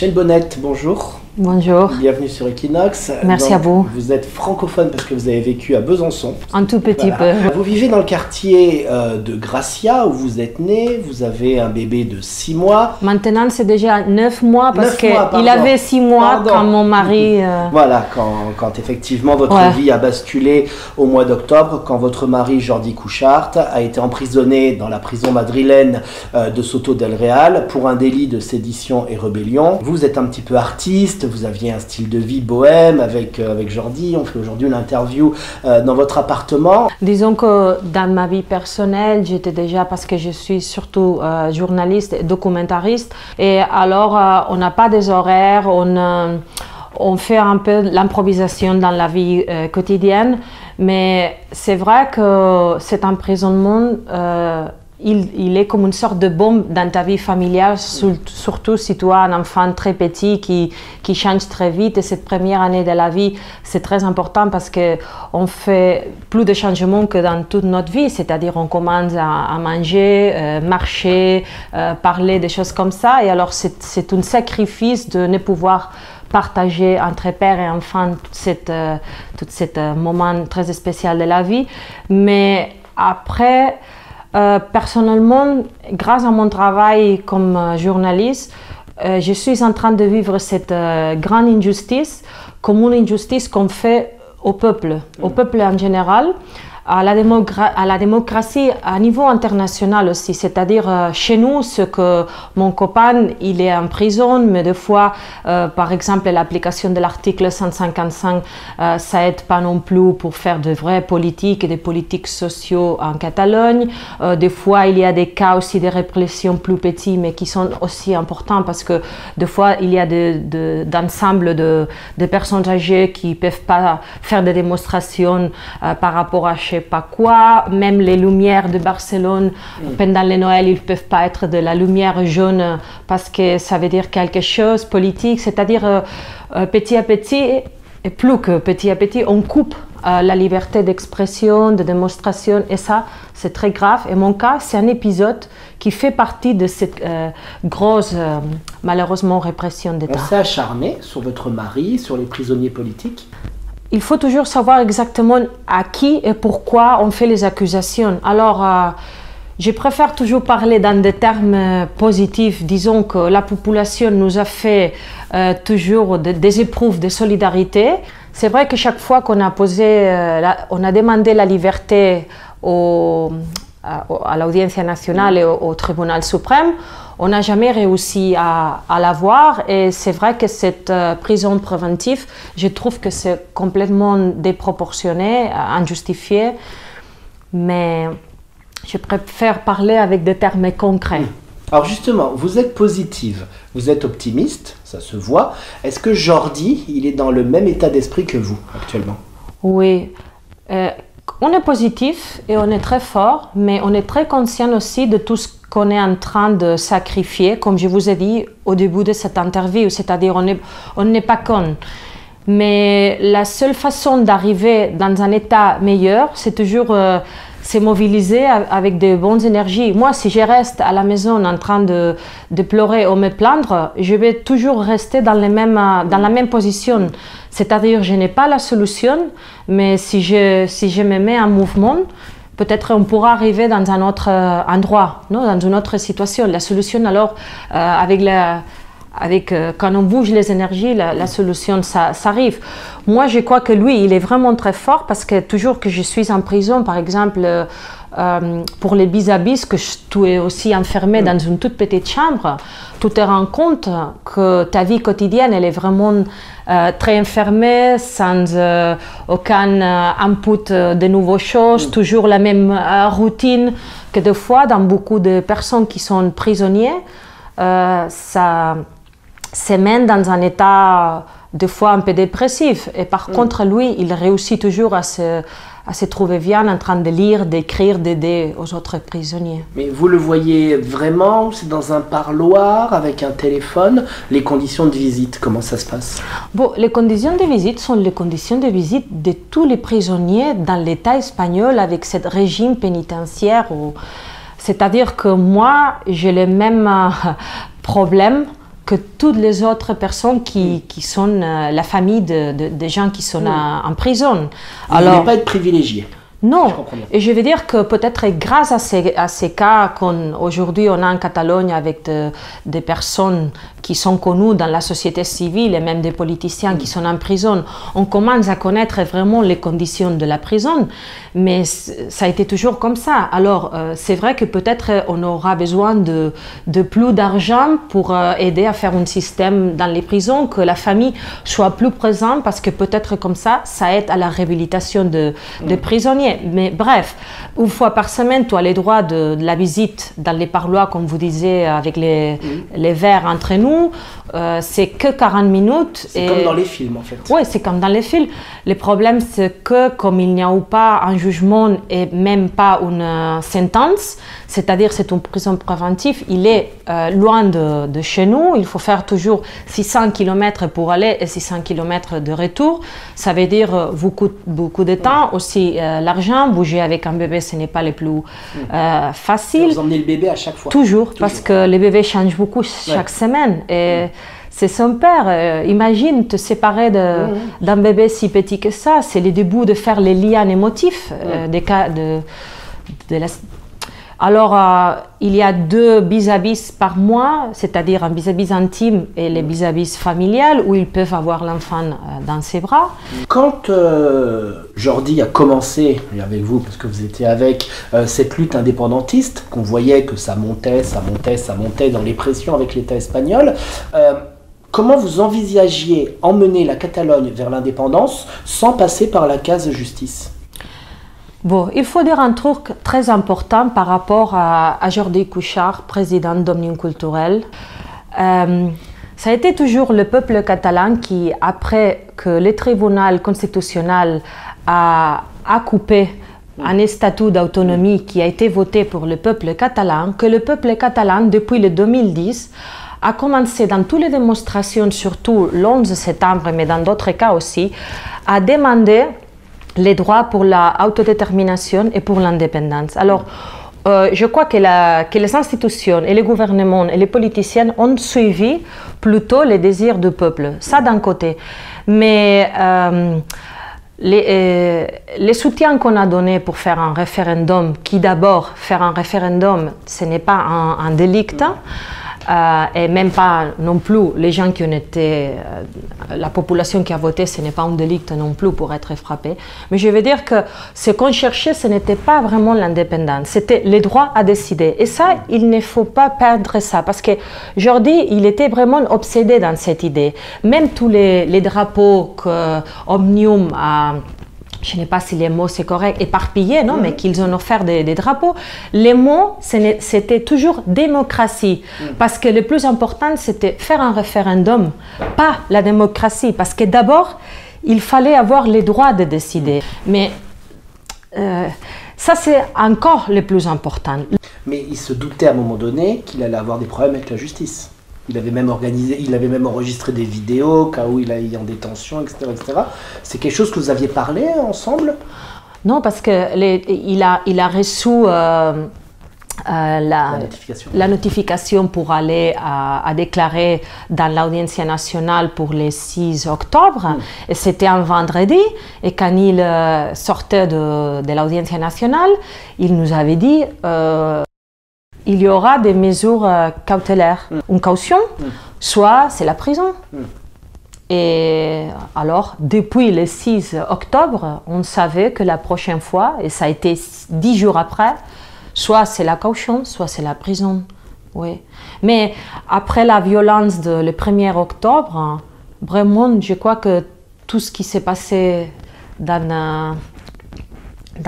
Michèle Bonnette, bonjour. Bonjour. Bienvenue sur Equinox. Merci à vous. Vous êtes francophone parce que vous avez vécu à Besançon. Un tout petit peu. Vous vivez dans le quartier de Gracia où vous êtes né. Vous avez un bébé de 6 mois. Maintenant, c'est déjà 9 mois parce qu'il pardon. avait 6 mois quand mon mari... Voilà, quand effectivement votre vie a basculé au mois d'octobre, quand votre mari Jordi Cuixart a été emprisonné dans la prison madrilène de Soto del Real pour un délit de sédition et rébellion. Vous êtes un petit peu artiste. Vous aviez un style de vie bohème avec Jordi. On fait aujourd'hui une interview dans votre appartement. Disons que dans ma vie personnelle, j'étais déjà, parce que je suis surtout journaliste et documentariste, et alors on n'a pas des horaires, on fait un peu l'improvisation dans la vie quotidienne, mais c'est vrai que cet emprisonnement il est comme une sorte de bombe dans ta vie familiale, surtout si tu as un enfant très petit qui change très vite. Et cette première année de la vie, c'est très important parce qu'on fait plus de changements que dans toute notre vie. C'est-à-dire on commence à manger, marcher, parler, des choses comme ça. Et alors c'est un sacrifice de ne pouvoir partager entre père et enfant tout cet moment très spécial de la vie. Mais après... personnellement, grâce à mon travail comme journaliste, je suis en train de vivre cette grande injustice comme une injustice qu'on fait au peuple en général, à la démocratie à niveau international aussi. C'est-à-dire chez nous, ce que mon copain, il est en prison, mais des fois, par exemple, l'application de l'article 155, ça aide pas non plus pour faire de vraies politiques et des politiques sociaux en Catalogne. Des fois, il y a des cas aussi de répression plus petits, mais qui sont aussi importants parce que des fois, il y a d'ensemble de personnes âgées qui peuvent pas faire des démonstrations par rapport à je sais pas quoi, même les lumières de Barcelone, pendant les Noël, ils ne peuvent pas être de la lumière jaune parce que ça veut dire quelque chose politique, c'est-à-dire petit à petit, et plus que petit à petit, on coupe la liberté d'expression, de démonstration, et ça, c'est très grave. Et mon cas, c'est un épisode qui fait partie de cette grosse, malheureusement, répression d'État. On s'est acharné sur votre mari, sur les prisonniers politiques. Il faut toujours savoir exactement à qui et pourquoi on fait les accusations. Alors, je préfère toujours parler dans des termes positifs. Disons que la population nous a fait toujours des épreuves de solidarité. C'est vrai que chaque fois qu'on a on a demandé la liberté à l'Audience nationale et au Tribunal suprême, on n'a jamais réussi à l'avoir, et c'est vrai que cette prison préventive, je trouve que c'est complètement déproportionné, injustifié, mais je préfère parler avec des termes concrets. Alors justement, vous êtes positive, vous êtes optimiste, ça se voit. Est-ce que Jordi, il est dans le même état d'esprit que vous actuellement? Oui. On est positif et on est très fort, mais on est très conscient aussi de tout ce qu'on est en train de sacrifier, comme je vous ai dit au début de cette interview, c'est-à-dire on n'est pas con. Mais la seule façon d'arriver dans un état meilleur, c'est toujours se mobiliser avec de bonnes énergies. Moi, si je reste à la maison en train de pleurer ou me plaindre, je vais toujours rester dans la même position. C'est-à-dire, je n'ai pas la solution, mais si je me mets en mouvement, peut-être on pourra arriver dans un autre endroit, non? Dans une autre situation. La solution, alors, quand on bouge les énergies, la solution, ça arrive. Moi, je crois que lui, il est vraiment très fort parce que toujours que je suis en prison, par exemple, pour les vis-à-vis, que tu es aussi enfermé dans une toute petite chambre, tu te rends compte que ta vie quotidienne, elle est vraiment très enfermée, sans aucun input de nouvelles choses, toujours la même routine, que des fois, dans beaucoup de personnes qui sont prisonniers, ça se mène dans un état des fois un peu dépressif. Et par contre, lui, il réussit toujours à se trouver bien en train de lire, d'écrire, d'aider aux autres prisonniers. Mais vous le voyez vraiment? C'est dans un parloir avec un téléphone? Les conditions de visite, comment ça se passe? Bon, les conditions de visite sont les conditions de visite de tous les prisonniers dans l'État espagnol avec ce régime pénitentiaire. C'est-à-dire que moi, j'ai les mêmes problèmes que toutes les autres personnes qui sont la famille des gens qui sont en prison. Vous ne voulez pas être privilégié. Non, et je veux dire que peut-être grâce à ces cas qu'aujourd'hui on a en Catalogne avec des personnes qui sont connues dans la société civile et même des politiciens qui sont en prison, on commence à connaître vraiment les conditions de la prison, mais ça a été toujours comme ça. Alors c'est vrai que peut-être on aura besoin de plus d'argent pour aider à faire un système dans les prisons, que la famille soit plus présente, parce que peut-être comme ça aide à la réhabilitation des prisonniers. Mais bref, une fois par semaine, tu as le droit de la visite dans les parloirs, comme vous disiez, avec les verres entre nous. C'est que 40 minutes. C'est comme dans les films, en fait. Oui, c'est comme dans les films. Le problème, c'est que comme il n'y a pas un jugement et même pas une sentence, c'est-à-dire c'est une prison préventive, il est loin de chez nous. Il faut faire toujours 600 km pour aller et 600 km de retour. Ça veut dire beaucoup de temps, aussi l'argent. Bouger avec un bébé, ce n'est pas le plus facile. Vous emmenez le bébé à chaque fois? Toujours, parce que les bébés changent beaucoup chaque semaine. Et c'est son père. Imagine te séparer d'un bébé si petit que ça. C'est le début de faire les liens émotifs des cas de la... Alors, il y a 2 vis-à-vis par mois, c'est-à-dire un vis-à-vis intime et les vis-à-vis familiales, où ils peuvent avoir l'enfant dans ses bras. Quand Jordi a commencé, et avec vous, parce que vous étiez avec, cette lutte indépendantiste, qu'on voyait que ça montait dans les pressions avec l'État espagnol, comment vous envisagiez emmener la Catalogne vers l'indépendance sans passer par la case justice? Bon, il faut dire un truc très important par rapport à Jordi Cuixart, président d'Òmnium Culturel. Ça a été toujours le peuple catalan qui, après que le tribunal constitutionnel a coupé un statut d'autonomie qui a été voté pour le peuple catalan, que le peuple catalan, depuis le 2010, a commencé dans toutes les démonstrations, surtout l'11 septembre, mais dans d'autres cas aussi, à demander les droits pour l'autodétermination et pour l'indépendance. Alors, je crois que les institutions et les gouvernements et les politiciens ont suivi plutôt les désirs du peuple. Ça d'un côté. Mais les soutiens qu'on a donnés pour faire un référendum, qui d'abord, faire un référendum, ce n'est pas un délit, et même pas non plus les gens qui ont été, la population qui a voté, ce n'est pas un délit non plus pour être frappé. Mais je veux dire que ce qu'on cherchait, ce n'était pas vraiment l'indépendance, c'était les droits à décider. Et ça, il ne faut pas perdre ça, parce que Jordi, il était vraiment obsédé dans cette idée. Même tous les drapeaux que Òmnium a... Je ne sais pas si les mots c'est correct, éparpillés, non, mais qu'ils ont offert des drapeaux. Les mots, c'était toujours démocratie, parce que le plus important, c'était faire un référendum, pas la démocratie, parce que d'abord, il fallait avoir les droits de décider. Mais ça, c'est encore le plus important. Mais il se doutait à un moment donné qu'il allait avoir des problèmes avec la justice. Il avait même enregistré des vidéos, au cas où il est en détention, etc. etc. C'est quelque chose que vous aviez parlé ensemble? Non, parce qu'il a reçu la notification pour aller à déclarer dans l'Audiencia nationale pour le 6 octobre. Et c'était un vendredi. Et quand il sortait de l'Audiencia nationale, il nous avait dit... il y aura des mesures cautelaires, une caution, soit c'est la prison. Et alors, depuis le 6 octobre, on savait que la prochaine fois, et ça a été 10 jours après, soit c'est la caution, soit c'est la prison. Oui. Mais après la violence le 1er octobre, vraiment, je crois que tout ce qui s'est passé dans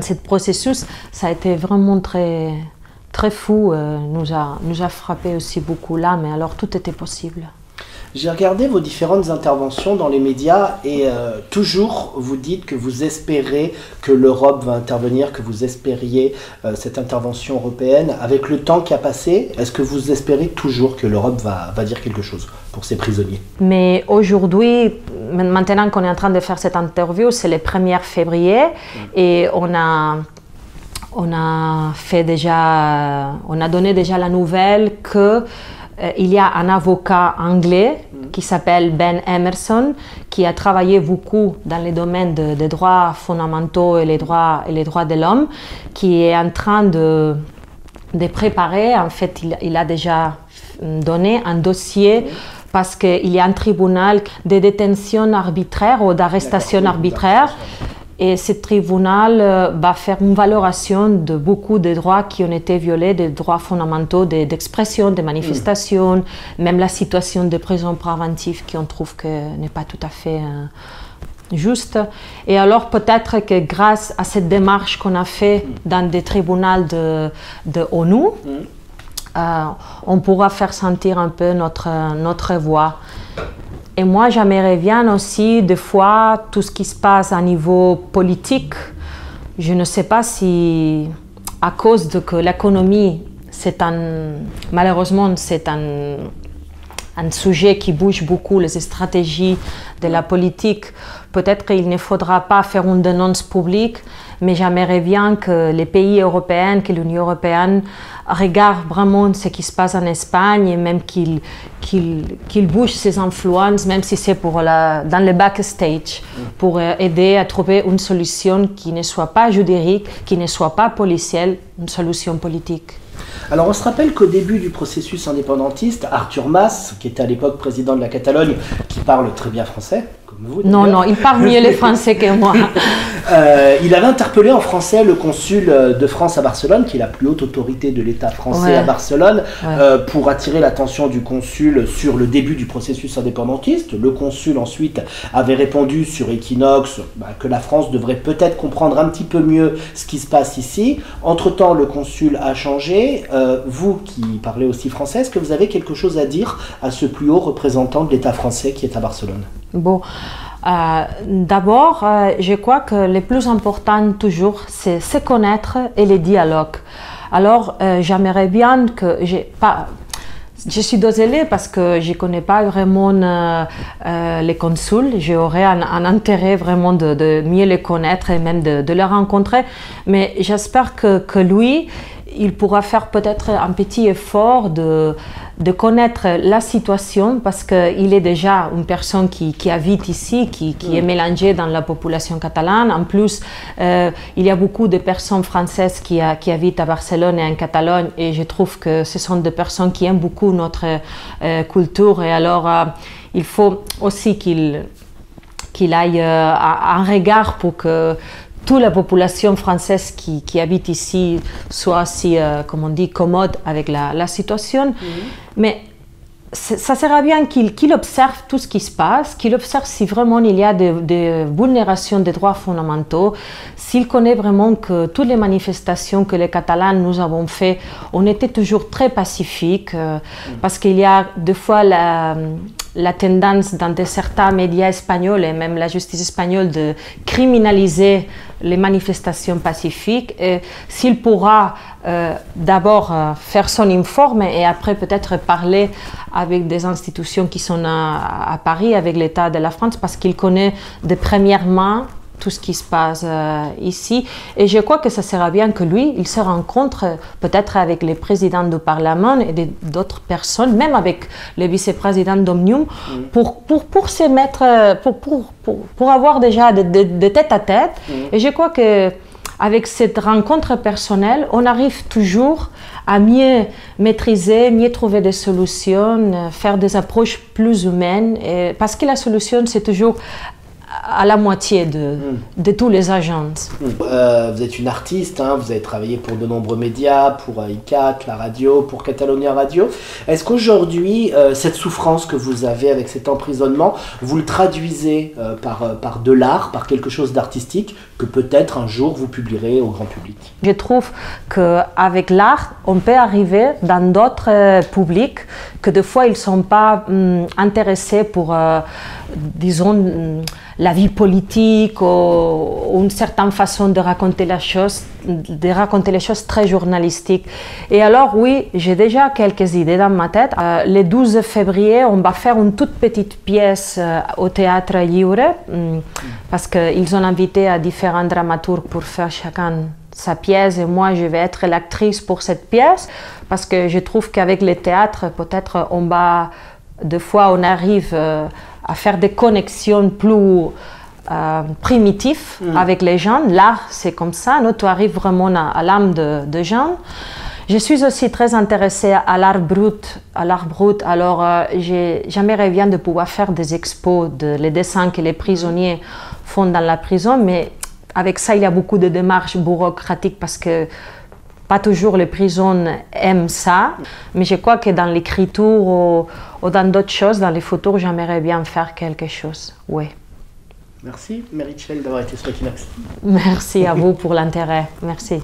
ce processus, ça a été vraiment très fou, nous a frappé aussi beaucoup là, mais alors tout était possible. J'ai regardé vos différentes interventions dans les médias et toujours vous dites que vous espérez que l'Europe va intervenir, que vous espériez cette intervention européenne. Avec le temps qui a passé, est-ce que vous espérez toujours que l'Europe va dire quelque chose pour ces prisonniers? Mais aujourd'hui, maintenant qu'on est en train de faire cette interview, c'est le 1er février et on a donné déjà la nouvelle que il y a un avocat anglais qui s'appelle Ben Emerson, qui a travaillé beaucoup dans les domaines des droits fondamentaux et les droits de l'homme, qui est en train de préparer, en fait, il a déjà donné un dossier parce qu'il y a un tribunal de détention arbitraire ou d'arrestation arbitraire. Et ce tribunal va faire une valoration de beaucoup de droits qui ont été violés, des droits fondamentaux d'expression, de manifestation, même la situation de prison préventive qu'on trouve que n'est pas tout à fait juste. Et alors peut-être que grâce à cette démarche qu'on a fait dans des tribunaux de ONU, on pourra faire sentir un peu notre voix. Et moi, j'aimerais bien aussi, des fois, tout ce qui se passe à niveau politique. Je ne sais pas si, à cause de que l'économie, malheureusement, c'est un sujet qui bouge beaucoup, les stratégies de la politique. Peut-être qu'il ne faudra pas faire une dénonce publique, mais j'aimerais bien que les pays européens, que l'Union européenne regarde vraiment ce qui se passe en Espagne et même qu'il bouge ses influences, même si c'est dans le backstage, pour aider à trouver une solution qui ne soit pas juridique, qui ne soit pas policière, une solution politique. Alors on se rappelle qu'au début du processus indépendantiste, Artur Mas, qui était à l'époque président de la Catalogne, qui parle très bien français, comme vous. Non, il parle mieux le français que moi. Il avait interpellé en français le consul de France à Barcelone, qui est la plus haute autorité de l'État français à Barcelone, pour attirer l'attention du consul sur le début du processus indépendantiste. Le consul ensuite avait répondu sur Equinox que la France devrait peut-être comprendre un petit peu mieux ce qui se passe ici. Entre-temps, le consul a changé. Vous qui parlez aussi français, est-ce que vous avez quelque chose à dire à ce plus haut représentant de l'État français qui est à Barcelone? Bon. D'abord, je crois que le plus important toujours, c'est se connaître et les dialogues. Alors, j'aimerais bien que... Je suis désolée parce que je ne connais pas vraiment les consuls. J'aurais un intérêt vraiment de mieux les connaître et même de les rencontrer. Mais j'espère que lui, il pourra faire peut-être un petit effort de connaître la situation parce qu'il est déjà une personne qui habite ici, qui est mélangée dans la population catalane. En plus, il y a beaucoup de personnes françaises qui habitent à Barcelone et en Catalogne et je trouve que ce sont des personnes qui aiment beaucoup notre culture et alors il faut aussi qu'il aille un regard pour que toute la population française qui habite ici soit aussi, comme on dit, commode avec la situation. Mais ça serait bien qu'il observe tout ce qui se passe, qu'il observe si vraiment il y a des vulnérations des droits fondamentaux, s'il connaît vraiment que toutes les manifestations que les Catalans nous avons faites, on était toujours très pacifiques, parce qu'il y a des fois la tendance dans certains médias espagnols et même la justice espagnole de criminaliser les manifestations pacifiques. Et s'il pourra d'abord faire son informe et après peut-être parler avec des institutions qui sont à Paris, avec l'État de la France, parce qu'il connaît de première main tout ce qui se passe ici. Et je crois que ça sera bien que lui, il se rencontre peut-être avec les présidents du Parlement et d'autres personnes, même avec le vice-président d'Omnium, pour se mettre, pour avoir déjà des tête-à-tête. Et je crois que avec cette rencontre personnelle, on arrive toujours à mieux maîtriser, mieux trouver des solutions, faire des approches plus humaines, parce que la solution, c'est toujours à la moitié de tous les agences. Vous êtes une artiste, hein, vous avez travaillé pour de nombreux médias, pour ICAT, la radio, pour Catalonia Radio. Est-ce qu'aujourd'hui, cette souffrance que vous avez avec cet emprisonnement, vous le traduisez par de l'art, par quelque chose d'artistique que peut-être un jour vous publierez au grand public? Je trouve qu'avec l'art, on peut arriver dans d'autres publics que des fois ils ne sont pas intéressés pour, disons, la vie politique ou une certaine façon de raconter les choses très journalistiques. Et alors oui, j'ai déjà quelques idées dans ma tête. Le 12 février, on va faire une toute petite pièce au Théâtre Lliure parce qu'ils ont invité à différents dramaturges pour faire chacun sa pièce et moi je vais être l'actrice pour cette pièce, parce que je trouve qu'avec le théâtre, peut-être des fois on arrive à faire des connexions plus primitives avec les gens. L'art, c'est comme ça, nous, tu arrives vraiment à l'âme de gens. Je suis aussi très intéressée à l'art brut, alors j'aimerais bien de pouvoir faire des expos les dessins que les prisonniers font dans la prison, mais avec ça, il y a beaucoup de démarches bureaucratiques parce que pas toujours les prisons aiment ça. Mais je crois que dans l'écriture ou dans d'autres choses, dans les photos, j'aimerais bien faire quelque chose. Oui. Merci, Meritxell, d'avoir été sur Equinox. Merci à vous pour l'intérêt. Merci.